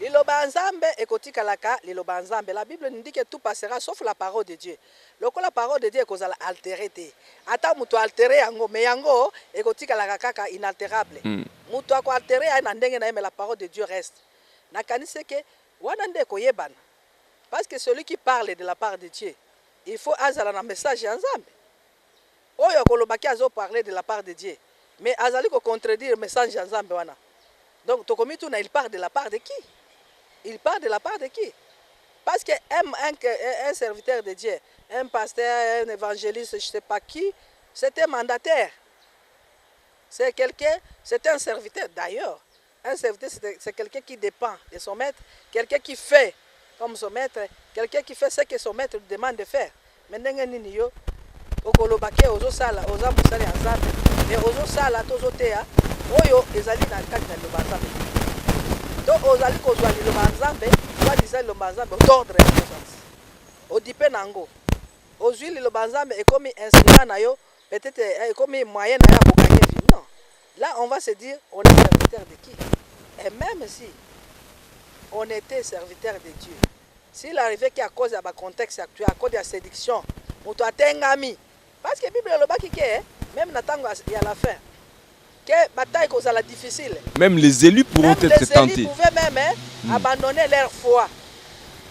Liloba nzambe ekotika laka liloba nzambe. La Bible nous dit que tout passera sauf la parole de Dieu. Loko la parole de Dieu ekozala altéré te. Ata muto altéré yango mais yango ekotika laka kaka inaltérable. Muto ako altéré na ndenge na mais la parole de Dieu reste. Nakanise ke wana nde koyebana. Parce que celui qui parle de la part de Dieu, il faut azala na message ya nzambe. Oyo kolobaki azo parler de la part de Dieu. Mais azali ko contredire message ya nzambe wana. Donc, Tokomituna, il part de la part de qui? Il part de la part de qui? Parce qu'un serviteur de Dieu, un pasteur, un évangéliste, je ne sais pas qui, c'était mandataire. C'est quelqu'un, c'est un serviteur d'ailleurs. Un serviteur, c'est quelqu'un qui dépend de son maître, quelqu'un qui fait comme son maître, quelqu'un qui fait ce que son maître lui demande de faire. Maintenant, nous okolobake ozosala ozamusala ya nzambe mais ozosala tozoteya oyo ezali na kati na liloba nzambe to ozali kozwa liloba nzambe soi-disant liloba nzambe d'ordre ya présence odipe nango ozwi liloba nzambe ekomi instrument na yo peut-être ekomi moyen na yo ya kogagner vie. Non, là on va se dire on est serviteur de qui? Et même si on était serviteur de Dieu, s'il arrivait qu'à cause de la contexte actuel, à cause de la séduction, on doit t'engami. Parce que la Bible est même dans la fin, que la bataille est difficile. Même les élus pourront être tentés. Les élus pouvaient même abandonner leur foi.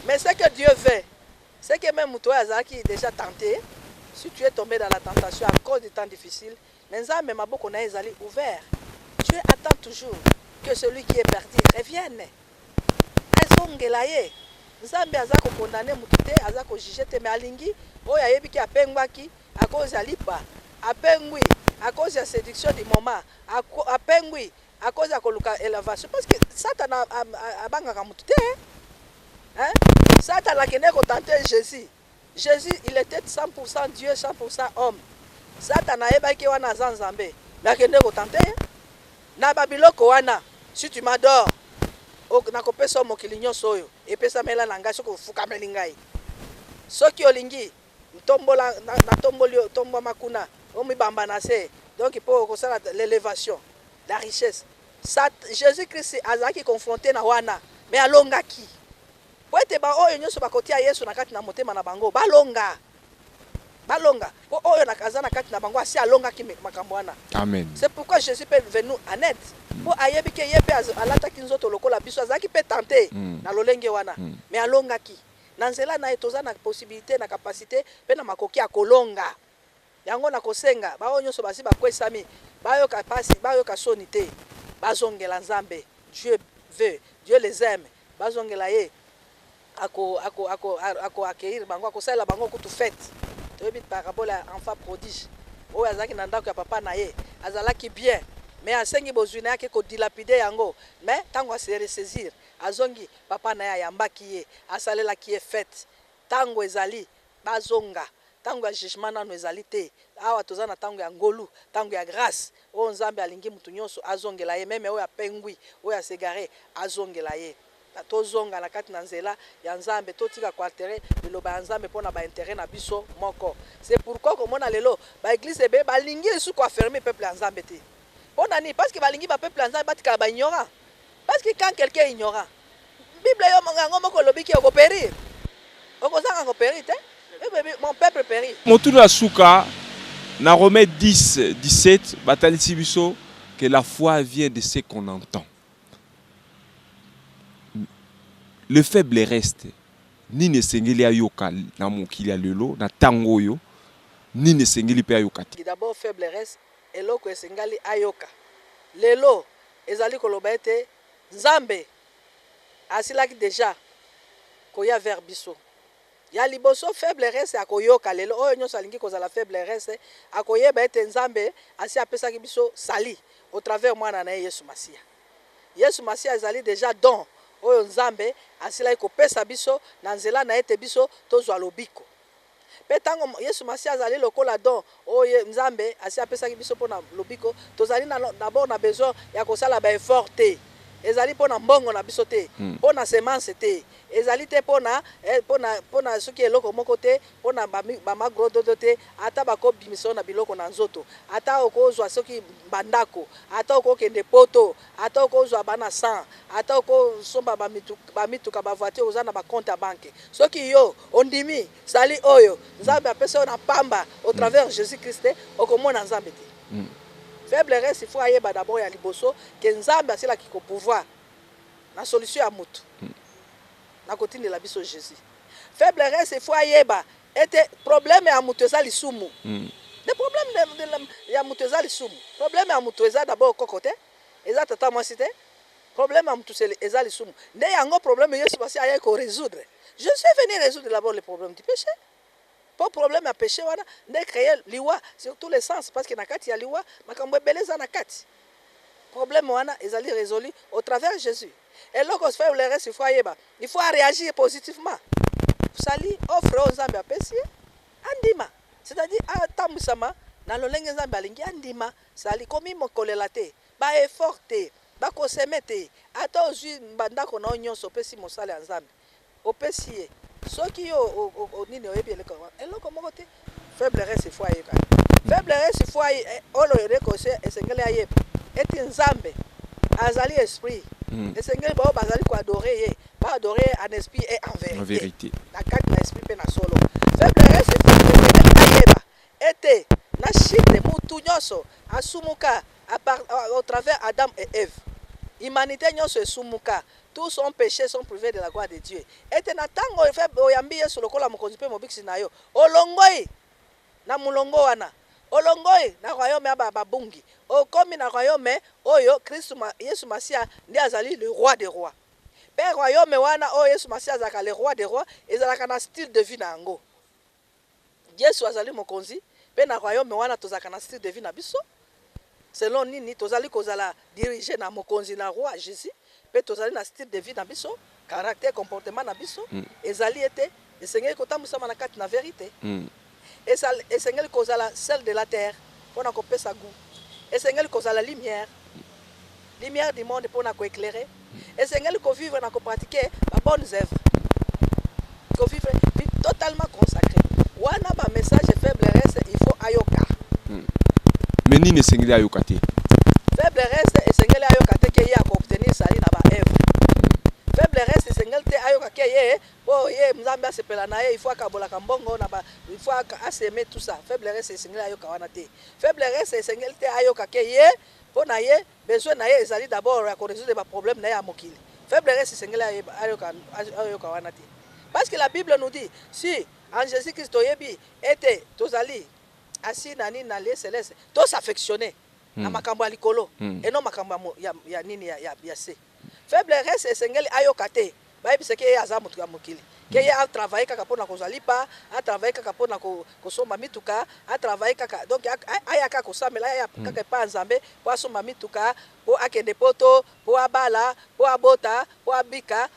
Mais ce que Dieu veut, c'est que même toi, qui est déjà tenté, si tu es tombé dans la tentation à cause du temps difficile, mais Nzambe maboko na ezali ouvert. Dieu attend toujours que celui qui est perdu revienne. Azongelaye. Nzambe azako condamner mutute, azako juger te mais alingi, oyo ayebiki apengwaki à cause ya lipa, apengwi à cause de la séduction du moment, apengwi à cause de la élévation. Parce que Satan a bangaka mutute. Hein? Satan a kene ko tenter Jésus. Jésus, il était 100% Dieu, 100% homme. Satan a ebaki wana zanzambe. Na kene ko tenter. Na babiloko wana, si tu m'adores, nakopesa mokili nyonso oyo epesa mela na ngai soko fukameli ngai soki olingi ntombola na tomboli tombo makuna omibamba na se donc pour kosala l'élévation la richesse ça Jésus Christ azaki confronté na wana mais alongaki po ete ba oyo nyonso bakotia Yesu na kati na motema na bango balonga po oyo nakaza na kati na bango asi alongaki makambo wana. Amen. C'est pourquoi Jésus peut venir en aide. Po ayebi ke yepe alata kinzoto lokola biso azaki pe tenter na lolenge wana mais alongaki na nzela na etoza na possibilité na capacité pe na makoki ya kolonga yango na kosenga bao nyonso basi bakwesami bayoka pasi bayoka soni te bazongela nzambe. Dieu veut, Dieu les aime, bazongela ye ako accueillir bango akosala bango kutu fête. Toyebi parabole ya enfant prodige oyo azalaki na ndako ya papa na ye azalaki bien mais asengi bozwi na yake kodilapide yango mais ntango ase ressaisir azongi papa na ye ayambaki ye asalelaki ye fête. Ntango ezali bazonga tango ya jugement nano ezali te awa toza na tango ya ngolu tango ya grâce oyo nzambe alingi mutu nyonso azongela ye meme oyo apengwi oyo asegare azongela ye. Tozonga na kati na nzela ya nzambe totika quartier liloba ya nzambe mpona ba intérêt na biso moko. C'est pourquoi komona lelo ba église ebe balingi esu ko affermer peuple ya nzambe te. Pona ni parce que balingi ba peuple ya nzambe batika ba ignorant. Parce que quand quelqu'un est ignorant, Bible yo mongango moko lobiki oko périr. Oko zanga ko périr te. Mon peuple périt. Motuna Souka, dans Romains 10, 17, Batali Sibiso, que la foi vient de ce qu'on entend. Le faible reste. Ni ne sengeli ayoka na mokili ya lelo na tango yo, ni ne sengeli pe ayoka. D'abord faible reste eloko esengali ayoka. Lelo ezali koloba ete Nzambe asilaki déjà koya vers biso. Ya liboso faible reste akoyoka lelo oyo nyonso alingi kozala faible reste akoyeba ete Nzambe asi apesaki biso sali au travers mwana na Yesu Masia. Yesu Masia ezali déjà don oyo Nzambe asilaki kopesa biso na nzela na ete biso tozwa lobiko. Pe tango Yesu Masia azali lokola don oyo Nzambe asi apesaki biso pona lobiko tozali d'abord na besoin ya kosala ba effort te. Ezali pona mbongo na biso te, pona semence te, ezali te pona soki eloko moko te, pona ba magrododo te, ata bako bimiso na biloko na nzoto, ata okozwa soki bandako, ata okokende poto, ata okozwa bana sang, ata okosomba ba mituka ba voiture oza na ba compte à banque. Soki yo ondimi sali oyo, Nzambe apesa na pamba au travers Jésus-Christ, okomona Nzambe te. Faible reste, il faut aller d'abord à liboso que Nzambe c'est là qui ko pouvoir la solution à mutu na côté de la biso Jésus. Faible reste, il faut aller était problème à mutu za lisumu. Le problème de ya mutu za lisumu. Problème à mutu za d'abord kokote, eza tata moi cité. Problème à mutu c'est za lisumu. Ndé yango problème Yesu basi aye ko résoudre. Je suis venu résoudre d'abord le problème du péché. Pas problème à péché wana de créer liwa sur tous les sens parce que na kati ya liwa makambo beleza na kati problème wana ezali résolu au travers de Jésus et lorsqu'on fait le reste il faut réagir positivement sali offre aux Nzambe apesi andima c'est-à-dire atamusama na lolenge Nzambe alingi andima sali komi mokolela te ba effort te ba koseme te ata ozwi mbandako na nyonso pesi mosala ya Nzambe opesi soki yo nini oyebi eloko moko te faible reste foi ayeka faible reste foi olo rekose esengeli ayeba eti Nzambe azali esprit esengeli bao bazali ko adorer ye ba adorer en esprit et en vérité na kati na esprit pe na solo faible reste foi ayeba ete na chite mutu nyonso asumuka au travers Adam et Ève humanité nyonso esumuka. Tous sont péchés, sont privés de la gloire de Dieu. Et te natango oyambi Yesu lokola mokonzi pe mobiksi na yo. Olongoi na mulongo wana. Olongoi na royaume aba babungi. Okomi na royaume oyo Kristo Yesu Masia ndi azali le roi des rois. Pe royaume wana oyo Yesu Masia azaka le roi des rois, ezalaka na style de vie na ngo. Yesu azali mokonzi pe na royaume wana tozaka na style de vie na biso. Selon nini tozali kozala diriger na mokonzi na roi Jésus. Pe tozali na style de vie na biso, caractère, comportement na biso, ezali ete esengeli kotambusa na kati na vérité. Esengeli kozala sel de la terre pona kopesa goût. Esengeli kozala lumière. Lumière du monde pona ko éclairer. Esengeli ko vivre na ko pratiquer ba bonnes œuvres. Ko vivre totalement consacré. Wana ba message faible reste, il faut ayoka. Mais ni ne sengeli ayoka te. Faible reste esengeli ayoka te ke ya ko obtenir sali na ba œuvre. Faible reste esengeli te ayoka ke ye po ye Nzambe asepela na ye il faut akabola kambongo na ba il faut asaimer tout ça. Faible reste esengeli ayoka wana te. Faible reste esengeli te ayoka ke ye po na ye besoin na ye ezali d'abord ya ko résoudre ba problème na ye ya mokili. Faible reste esengeli ayoka wana te. Parce que la Bible nous dit, si en Jésus-Christ était tozali assis nani na les céleste, tous affectionnés na makambo ya likolo et non makambo ya nini ya se. Faiblesse esengeli ayokate, bayebise ke aza mutu ya mokili. Que a travaillé kaka pona kozali pa, a travaillé kaka pona kosomba mituka, a travaillé kaka donc aya kaka kosamela aya kaka pa nzambe po asomba mituka, po akende poto, po abala, po abota, po abika,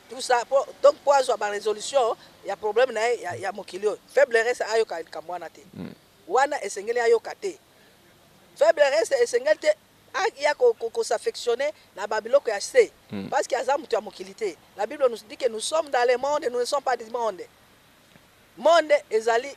tout ça donc po azwa ba résolution ya problème na ya mokili oyo. Faiblesse ayoka kamwana te. Wana esengeli ayoka te. Faiblesse esengeli te il y a qu'on s'affectionner la Babiloko ya se parce qu'il y a mutu ya mokilité. La Bible nous dit que nous sommes dans le monde et nous ne sommes pas du monde. Monde ezali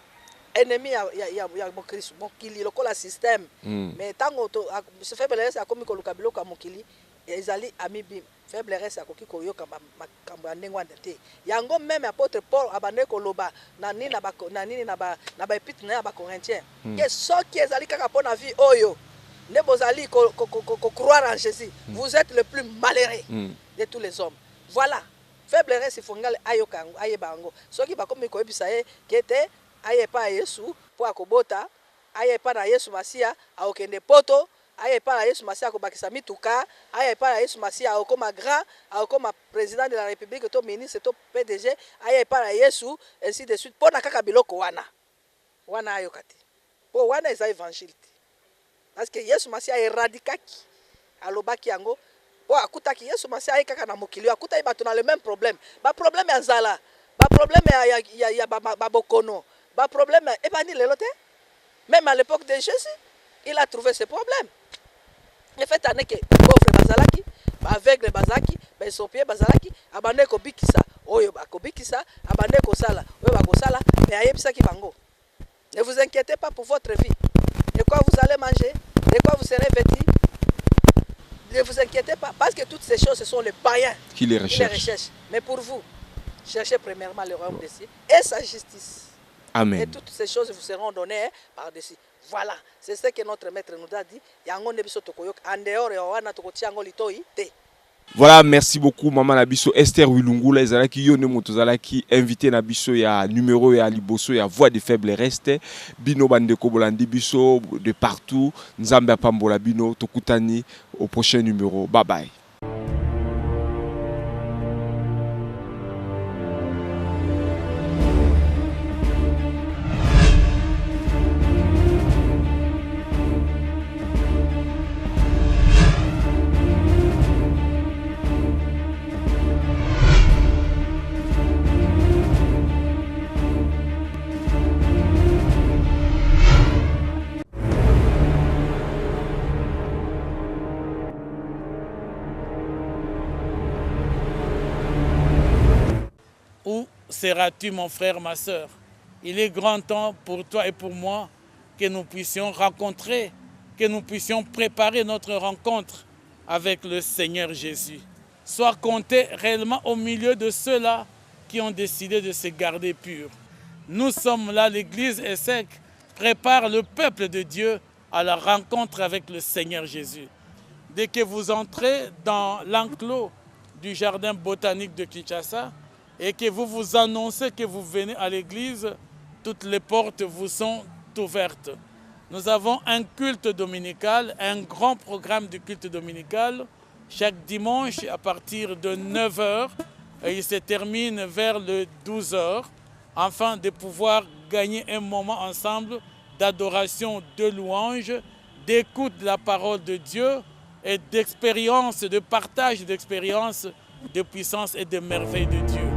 ennemi ya mokristo mokili lokola système. Mais tango to se faiblesse akomi ko luka biloko ya mokili ezali amibi faiblesse akoki ko yoka makambo ya ndenge wana te. Yango même apôtre Paul abande ko loba na nini na ba épître na ba Corinthiens. Que soki ezali kaka pona vie oyo ne bozali croire en Jésus. Vous êtes le plus malheureux de tous les hommes. Voilà. Faiblesse ifongale ayoka ayebango. Soki bakomi ko ebisa ye kete ayepa Yesu po akobota, ayepa na Yesu Masia aokende poto, ayepa na Yesu Masia akobakisa mituka, ayepa na Yesu Masia akoma grand, akoma président de la République to ministre to PDG, ayepa na Yesu ainsi de suite. Pona kaka biloko wana ayokati. Po wana eza évangile. Parce que Yesu Masia éradikaki alobaki yango po akutaki Yesu Masia ayekaka na mokili akuta bato na le même problème. Ba problème ya nzala, ba problème ya ba bokono, ba problème ebani lelo te. Même à l'époque de Jésus, il a trouvé ce problème. En fait année que pauvre bazalaki, ba aveugle bazalaki, ba sopie bazalaki, abande ko bikisa, oyo ba ko bikisa, abande ko sala, oyo ba ko sala, mais ayebisaki bango. Ne vous inquiétez pas pour votre vie. De quoi vous allez manger, de quoi vous serez vêtis. Ne vous inquiétez pas, parce que toutes ces choses, ce sont les païens qui les recherchent. Mais pour vous, cherchez premièrement le royaume des cieux et sa justice. Amen. Et toutes ces choses vous seront données par-dessus. Voilà, c'est ce que notre maître nous a dit. Voilà, merci beaucoup Maman Nabiso Esther Wilungula ezalaki yone motozalaki invité na biso ya numéro ya liboso ya voix des faibles restes bino bandeko bolandi biso de partout nzambe apambola bino tokutani au prochain numéro. Bye bye. Où seras-tu, mon frère, ma soeur? Il est grand temps pour toi et pour moi que nous puissions rencontrer, que nous puissions préparer notre rencontre avec le Seigneur Jésus. Sois compté réellement au milieu de ceux-là qui ont décidé de se garder purs. Nous sommes là, l'Église ESSEC prépare le peuple de Dieu à la rencontre avec le Seigneur Jésus. Dès que vous entrez dans l'enclos du jardin botanique de Kinshasa, et que vous vous annoncez que vous venez à l'église, toutes les portes vous sont ouvertes. Nous avons un culte dominical, un grand programme de culte dominical, chaque dimanche à partir de 9h, et il se termine vers le 12h, afin de pouvoir gagner un moment ensemble d'adoration, de louange, d'écoute de la parole de Dieu et d'expérience, de partage d'expériences, de puissance et de merveilles de Dieu.